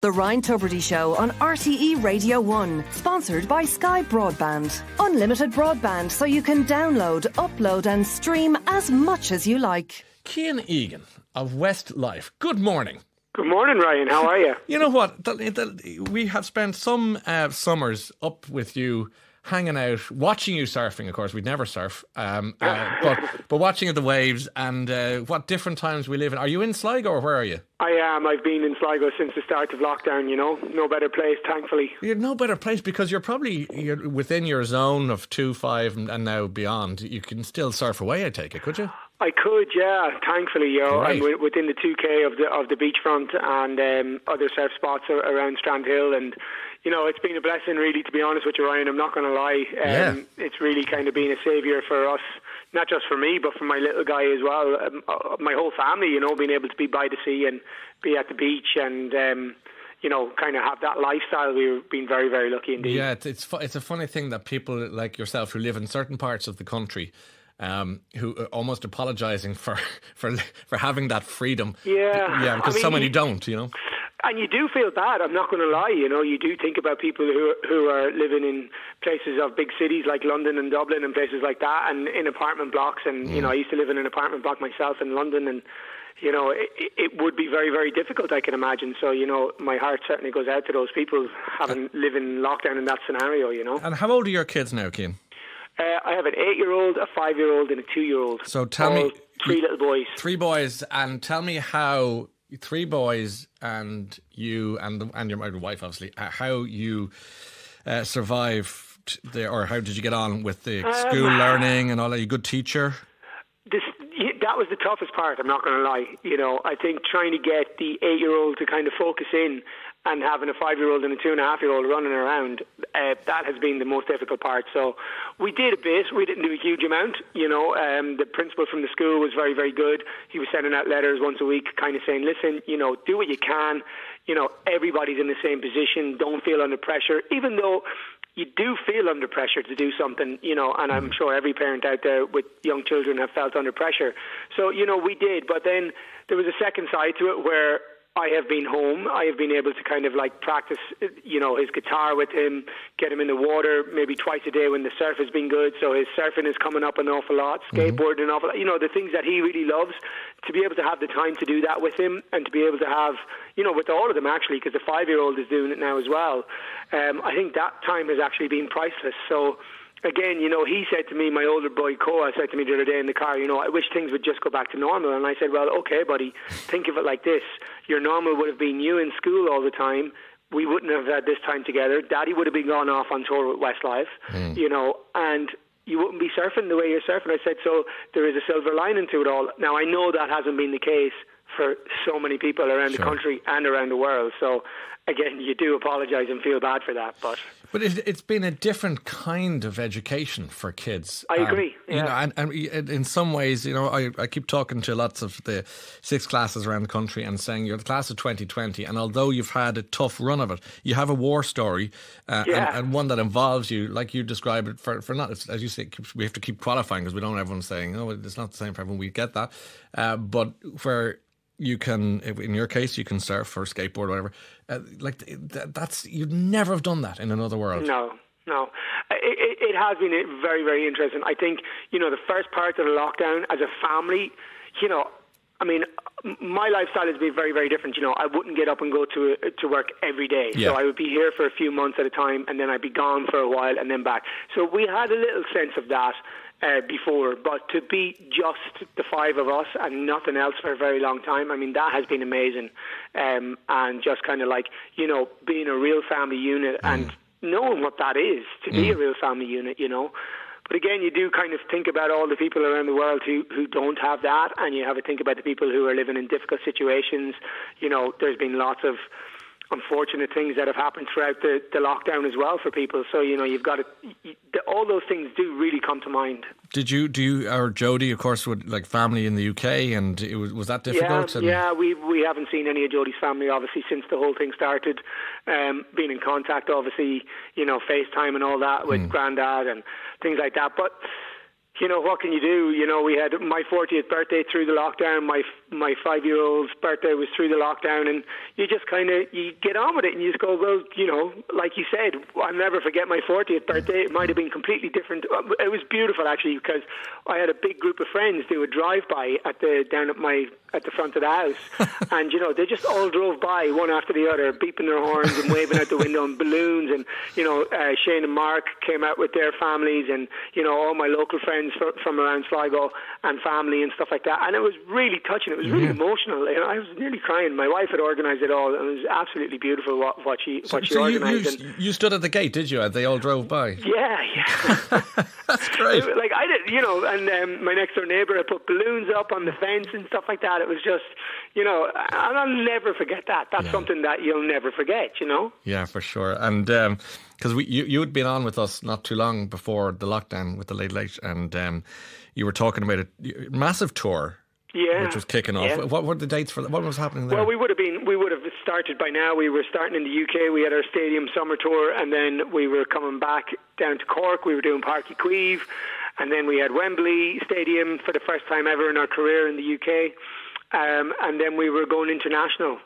The Ryan Tubridy Show on RTÉ Radio 1, sponsored by Sky Broadband. Unlimited broadband so you can download, upload and stream as much as you like. Kian Egan of Westlife, good morning. Good morning, Ryan. How are you? You know what? We have spent some summers up with you, hanging out, watching you surfing. Of course, we'd never surf, but watching the waves and what different times we live in. Are you in Sligo or where are you? I am. I've been in Sligo since the start of lockdown, you know. No better place, thankfully. You're no better place because you're within your zone of 2, 5 and now beyond. You can still surf away, I take it, could you? I could, yeah, thankfully, you know. Right. I'm within the 2K of the beachfront and other surf spots around Strand Hill, and you know, it's been a blessing, really, to be honest with you, Ryan. I'm not going to lie. It's really kind of been a saviour for us, not just for me, but for my little guy as well. My whole family, you know, being able to be by the sea and be at the beach and, you know, kind of have that lifestyle. We've been very, very lucky indeed. Yeah, it's a funny thing that people like yourself who live in certain parts of the country who are almost apologising for having that freedom. Yeah. Because so many don't, you know. And you do feel bad, I'm not going to lie, you know, you do think about people who are living in places of big cities like London and Dublin and places like that, and in apartment blocks, and, you know, I used to live in an apartment block myself in London, and, you know, it would be very, very difficult, I can imagine. So, you know, my heart certainly goes out to those people living in lockdown in that scenario, you know. And how old are your kids now, Cian? I have an 8-year-old, a 5-year-old and a 2-year-old. So tell me... 3 little boys. 3 boys, and tell me how... 3 boys and you and your wife, obviously, how you survived or how did you get on with the school learning and all that? Are you a good teacher? That was the toughest part, I'm not going to lie. You know, I think trying to get the 8-year-old to kind of focus in and having a 5-year-old and a 2.5-year-old running around, that has been the most difficult part. So we did a bit. We didn't do a huge amount. You know, the principal from the school was very, very good. He was sending out letters once a week kind of saying, listen, you know, do what you can. You know, everybody's in the same position. Don't feel under pressure, even though you do feel under pressure to do something, you know, and I'm sure every parent out there with young children have felt under pressure. So, you know, we did. But then there was a second side to it where I have been home. I have been able to kind of like practice, you know, his guitar with him, get him in the water maybe twice a day when the surf has been good. So his surfing is coming up an awful lot, skateboarding an awful lot, you know, the things that he really loves. To be able to have the time to do that with him and to be able to have, you know, with all of them actually, because the 5-year-old is doing it now as well. I think that time has actually been priceless. So again, you know, he said to me, my older boy Koa said to me the other day in the car, you know, I wish things would just go back to normal. And I said, well, okay, buddy, think of it like this. Your normal would have been you in school all the time. We wouldn't have had this time together. Daddy would have been gone off on tour with Westlife, you know, and you wouldn't be surfing the way you're surfing. I said, so there is a silver lining to it all. Now, I know that hasn't been the case for so many people around the country and around the world. So, again, you do apologise and feel bad for that. But it's been a different kind of education for kids. I agree. You know, and in some ways, you know, I keep talking to lots of the 6 classes around the country and saying you're the class of 2020, and although you've had a tough run of it, you have a war story and one that involves you, like you describe it, for not, as you say, we have to keep qualifying because we don't want everyone saying, oh, it's not the same for everyone. We get that. But where you can, in your case, you can surf or skateboard or whatever. That's, you'd never have done that in another world. No. It has been very, very interesting. I think, you know, the first part of the lockdown as a family, you know, I mean, my lifestyle has been very, very different. You know, I wouldn't get up and go to work every day. Yeah. So I would be here for a few months at a time and then I'd be gone for a while and then back. So we had a little sense of that before, but to be just the 5 of us and nothing else for a very long time, I mean, that has been amazing. And just kind of like, you know, being a real family unit and knowing what that is, to be a real family unit, you know. But again, you do kind of think about all the people around the world who don't have that, and you have to think about the people who are living in difficult situations. You know, there's been lots of unfortunate things that have happened throughout the lockdown as well for people. So, you know, you've got to, all those things do really come to mind. Do you, or Jodie, of course, with like family in the UK, and was that difficult? Yeah, we haven't seen any of Jodie's family, obviously, since the whole thing started. Being in contact, obviously, you know, FaceTime and all that with Grandad and things like that. But, you know, what can you do? You know, we had my 40th birthday through the lockdown. My my 5-year-old's birthday was through the lockdown, and you just kind of, you get on with it, and you just go, well, you know, like you said, I'll never forget my 40th birthday. It might have been completely different. It was beautiful, actually, because I had a big group of friends do a drive-by down at the front of the house, and, you know, they just all drove by one after the other, beeping their horns and waving out the window and balloons, and, you know, Shane and Mark came out with their families, and, you know, all my local friends from around Sligo and family and stuff like that, and it was really touching. It was really emotional. You know, I was nearly crying. My wife had organised it all, and it was absolutely beautiful what she organised. You stood at the gate, did you? And they all drove by. Yeah. That's great. Like I did, you know, and my next door neighbour had put balloons up on the fence and stuff like that. It was just, you know, and I'll never forget that. That's something that you'll never forget, you know. Yeah, for sure. And because you had been on with us not too long before the lockdown with the Late, and you were talking about a massive tour. Yeah, which was kicking off. Yeah. What were the dates for that? What was happening there? Well, we would have started by now. We were starting in the UK. We had our stadium summer tour, and then we were coming back down to Cork. We were doing Páirc Uí Chaoimh, and then we had Wembley Stadium for the first time ever in our career in the UK. And then we were going international.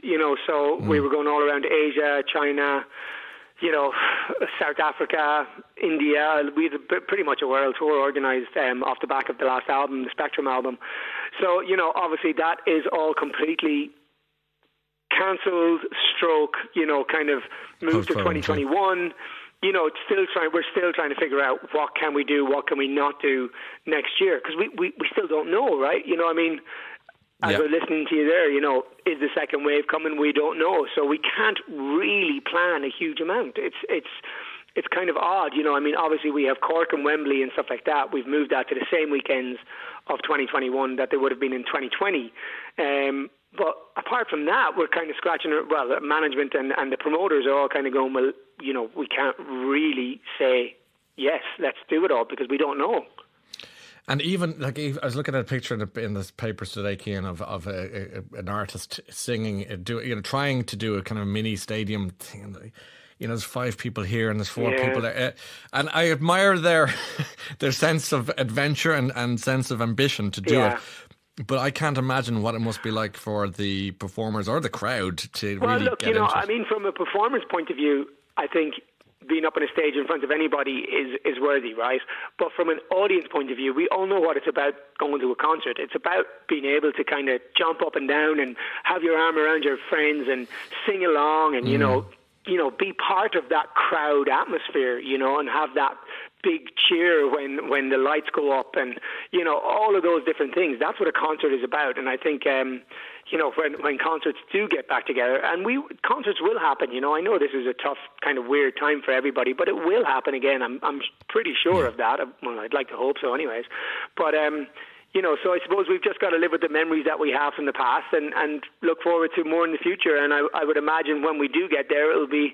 You know, so we were going all around Asia, China, you know, South Africa, India. We had pretty much a world tour organised off the back of the last album, the Spectrum album. So, you know, obviously that is all completely cancelled, you know, kind of moved to 2021. You know, we're still trying to figure out what can we do, what can we not do next year, because we still don't know, right? You know, I mean, as we're listening to you there, you know, is the second wave coming? We don't know, so we can't really plan a huge amount. It's kind of odd, you know. I mean, obviously we have Cork and Wembley and stuff like that. We've moved that to the same weekends of 2021 that they would have been in 2020. But apart from that, we're kind of scratching. Well, the management and the promoters are all kind of going, well, you know, we can't really say yes, let's do it all, because we don't know. And even, like, I was looking at a picture in the papers today, Kian, of an artist singing, trying to do a kind of mini stadium thing. You know, there's 5 people here and there's 4 people there. And I admire their sense of adventure and sense of ambition to do it. But I can't imagine what it must be like for the performers or the crowd to really get into it. I mean, from a performance point of view, I think being up on a stage in front of anybody is worthy, right? But from an audience point of view, we all know what it's about going to a concert. It's about being able to kind of jump up and down and have your arm around your friends and sing along and, you know, be part of that crowd atmosphere, you know, and have that big cheer when the lights go up and, you know, all of those different things. That's what a concert is about. And I think, you know, when concerts do get back together, and concerts will happen, you know, I know this is a tough, kind of weird time for everybody, but it will happen again. I'm pretty sure of that. Well, I'd like to hope so anyways. But, you know, so I suppose we've just got to live with the memories that we have from the past and look forward to more in the future. And I would imagine when we do get there, it'll be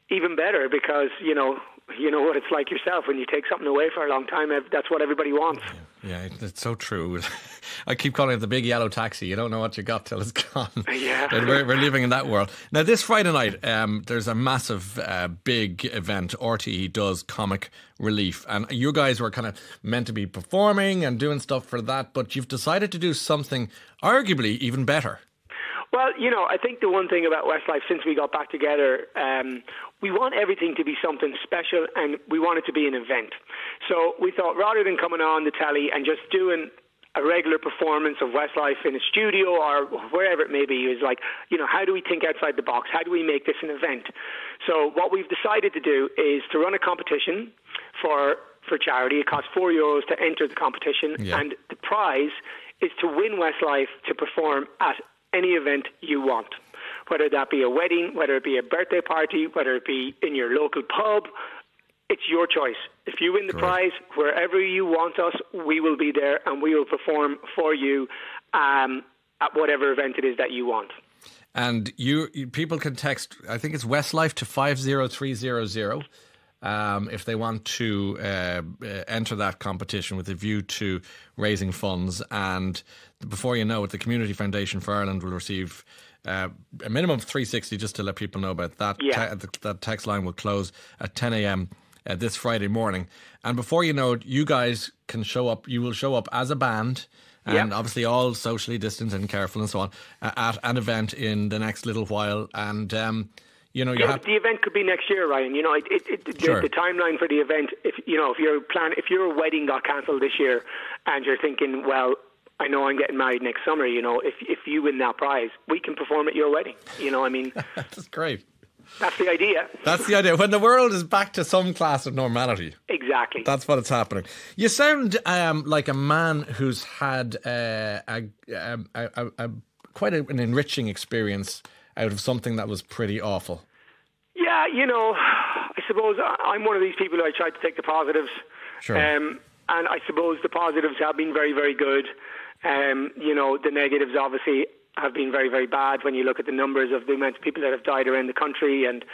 even better, because, you know what it's like yourself when you take something away for a long time. That's what everybody wants. Yeah, it's so true. I keep calling it the big yellow taxi. You don't know what you got till it's gone. Yeah. We're living in that world. Now, this Friday night, there's a massive, big event. RTÉ does Comic Relief. And you guys were kind of meant to be performing and doing stuff for that, but you've decided to do something arguably even better. Well, you know, I think the one thing about Westlife, since we got back together, we want everything to be something special, and we want it to be an event. So we thought, rather than coming on the telly and just doing a regular performance of Westlife in a studio or wherever it may be, is like, you know, how do we think outside the box? How do we make this an event? So what we've decided to do is to run a competition for charity. It costs €4 to enter the competition, and the prize is to win Westlife to perform at any event you want, whether that be a wedding, whether it be a birthday party, whether it be in your local pub. It's your choice. If you win the prize, wherever you want us, we will be there and we will perform for you at whatever event it is that you want. And people can text, I think it's Westlife to 50300 if they want to enter that competition with a view to raising funds. And before you know it, the Community Foundation for Ireland will receive a minimum of $360, just to let people know about that. That text line will close at 10 a.m. This Friday morning. And before you know it, you guys can show up. You will show up as a band and obviously all socially distant and careful and so on, at an event in the next little while. And you know, the event could be next year, Ryan. You know, the timeline for the event. If your wedding got cancelled this year, and you're thinking, well, I know I'm getting married next summer. You know, if you win that prize, we can perform at your wedding. You know, I mean, that's great. That's the idea. That's the idea. When the world is back to some class of normality. Exactly. That's what it's happening. You sound like a man who's had quite an enriching experience out of something that was pretty awful. Yeah, you know, I suppose I'm one of these people who I try to take the positives. Sure. And I suppose the positives have been very, very good. You know, the negatives obviously have been very, very bad when you look at the numbers of the amount of people that have died around the country, and,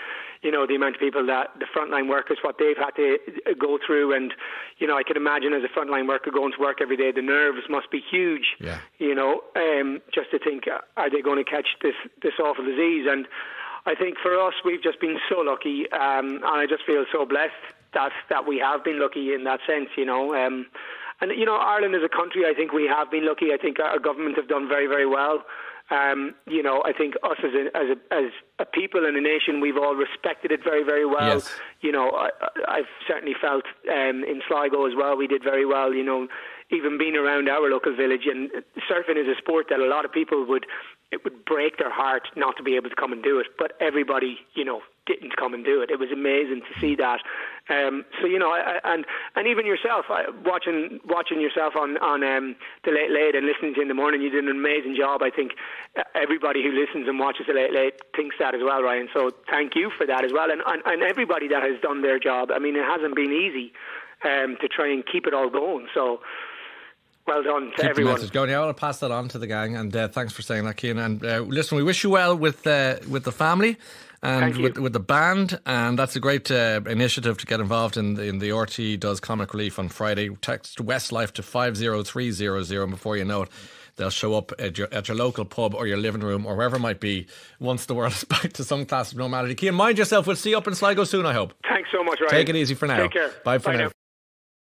you know, the amount of people that the frontline workers, what they've had to go through. And, you know, I can imagine as a frontline worker going to work every day, the nerves must be huge. Yeah. You know, just to think, are they going to catch this awful disease? And I think for us, we've just been so lucky, and I just feel so blessed that we have been lucky in that sense, you know. And, you know, Ireland as a country, I think we have been lucky. I think our government have done very, very well. You know, I think us as a people and a nation, we've all respected it very, very well. Yes. You know, I've certainly felt in Sligo as well, we did very well, you know, even being around our local village. And surfing is a sport that a lot of people it would break their heart not to be able to come and do it. But everybody, you know, didn't come and do it. It was amazing to see that. So, you know, and even yourself, watching yourself on the Late Late and listening to you in the morning, you did an amazing job. I think everybody who listens and watches the Late Late thinks that as well, Ryan. So thank you for that as well. And everybody that has done their job. I mean, it hasn't been easy to try and keep it all going. So well done to everyone. Keep the message going. Yeah, I'll pass that on to the gang. And thanks for saying that, Kian. And listen, we wish you well with the family and with the band. And that's a great initiative to get involved in the RTÉ Does Comic Relief on Friday. Text Westlife to 50300, and before you know it, they'll show up at your local pub or your living room or wherever it might be once the world is back to some class of normality. Kian, mind yourself. We'll see you up in Sligo soon, I hope. Thanks so much, Ryan. Take it easy for now. Take care. Bye for now.